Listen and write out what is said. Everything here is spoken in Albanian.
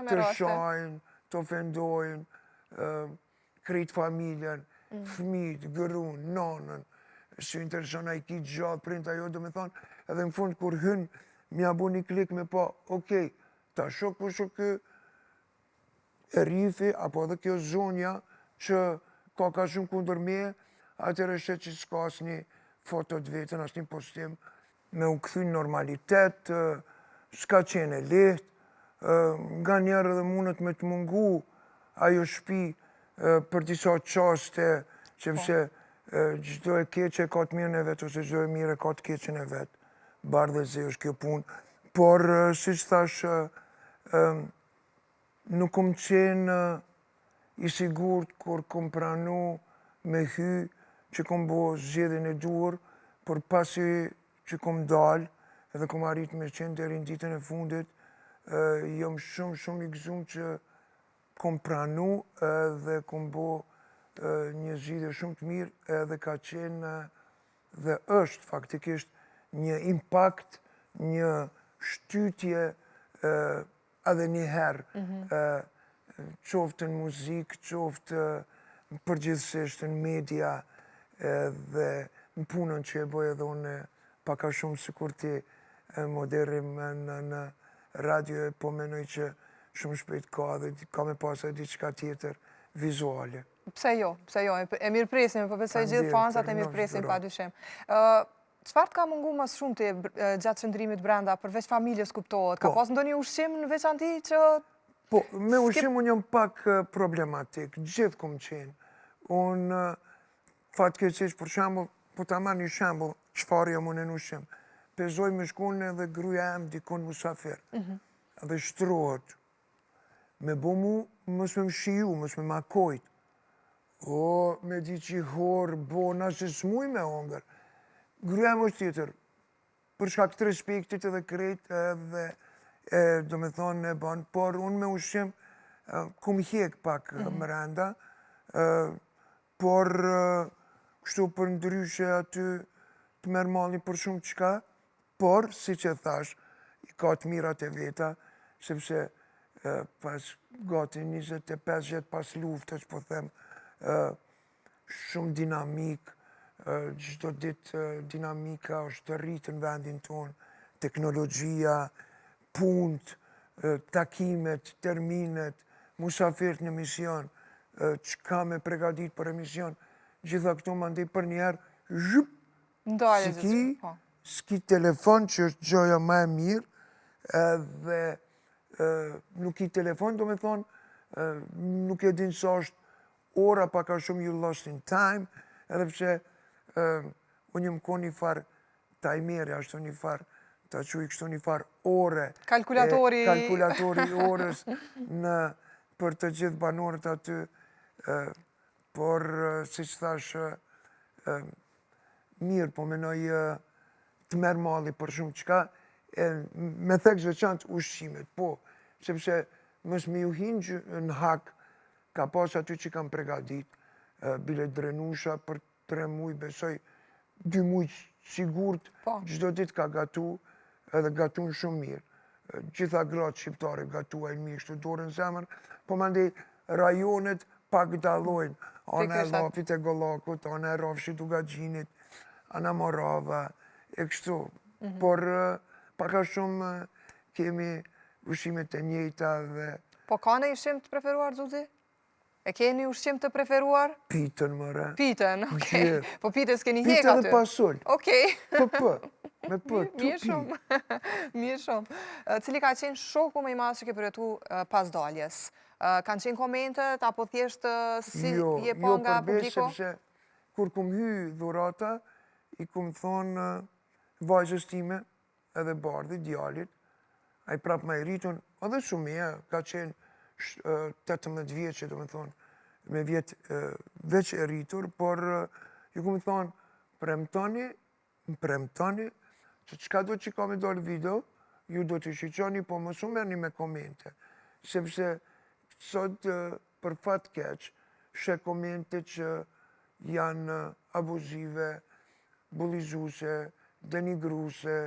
të shajnë, të ofendojnë, krejt familjen, fëmijët, gërun, nonën, së intereson a i ki gjatë, print ajo, do me thonë, edhe në fund kur hynë, mja bu një klik me pa, okej, ta shok për shok e rifi, apo edhe kjo zonja që ka shumë kundër me, atër është që s'ka asë një foto të vetën, asë një postim, me u këthy normalitet, s'ka qene lehtë, nga njerë edhe mundet me të mungu ajo shpi për disa qaste, që përse gjdo e keqe ka të mirën e vetë, ose gjdo e mire ka të keqen e vetë, bardhe ze është kjo punë, por si që thash, nuk kom qenë i sigurt kur kom pranu me hy që kom bo zgjedhjen e duhur, por pasi që kom dalë, edhe kom arrit me qenë deri në ditën e fundit, jom shumë i gëzum që kom pranu dhe kom bo një zgjidhje shumë të mirë, edhe ka qenë dhe është faktikisht një impakt, një shtytje edhe një herë, qoftë në muzikë, qoftë përgjithsisht në media dhe në punën që e bëj edhe unë paka shumë sikur ti moderim në radio, po menoj që shumë shpejt ka me pasaj diçka tjetër vizuale. Pse jo, e mirë presim, po besoj gjithë fansat e mirë presim pa dyshim. Çfarë ka mungu mas shumë të gjatë qëndrimit brenda, përveç familjes kuptohet? Ka pas ndonjë ushqim në veçanti që... Po, me ushqim unë jam pak problematik, gjithë kom qenë. Unë, fatkeqësisht, për shembull, po ta marr një shembull, çfarë jam unë në ushqim. Pezoj me shkon edhe gruaja em dikon musafir. Edhe shtrohet. Me bo mu, mos me më shiju, mos me makojt. O, me di që horë, bona, se s'muj me hongër. Gruaja em është tjetër. Për shkak të respektit edhe krejt edhe do me thonë e banë, por unë me ushqim kum hjek pak mërenda, por kështu për ndryshe aty të merë malli për shumë qka, por, si që thash, i ka të mirat e veta, sepse pas gati 25 vjet pas luftës, po them, shumë dinamik, çdo ditë dinamika është rritë në vendin tonë, teknologjia, punët, takimet, terminet, musafirt në mision, çka me pregadit për emision, gjitha këto më ndej për njerë, zhup, s'ki telefon që është gjoja ma e mirë, dhe nuk i telefon, do me thonë, nuk e din sa është ora paka shumë you lost in time, edhe pse unë jëmë ko një farë tajmeri, ashtu një farë, ta që i kështu një farë ore, kalkulatori orës për të gjithë banorët aty, por si që thash, mirë, po menoj të merë malli për shumë qka, me thekë zveçantë ushqimet, po, sepse mës me ju hinë në hak, ka pas aty që kam pregadit, bile drenusha për 3 muj, besoj 2 muj sigurt, gjdo dit ka gatu, edhe gatun shumë mirë. Gjitha gratë shqiptare gatuajnë mirë, shtu dorën zemër, po mandi rajonet pak dalojnë, ana e Llapit e Gollakut, ana e Rafshit u Gaxhinit, ana Morava, e kështu. Por paka shumë kemi ushqimet e njëjta dhe... Po ka në ushqim të preferuar, Xuxi? E keni ushqim të preferuar? Pitën, mëre. Pitën, okej. Po pitën s'keni hjek aty? Pitë dhe pasull. Okej. Me për, Mirë shumë. Mirë shumë. Cili ka qenë shoku më i madh që ke përjetu pas daljes? Kanë qenë komentet, apo thjesht si je pa nga publiko? Jo, sepse kur kum hy dhurata, i kum thonë vajzës time edhe Bardhi, djalit, a i prap ma i rritun, edhe shumë ka qenë 18 vjeqe, do me thonë, me vjetë veç e rritur, por ju kum thonë, premtoni, që qka do që ka me dollë video, ju do të shqyqoni, po më shumë merni me komente, sepse sot për fat keq, shë komente që janë abuzive, bullizuse, denigruse,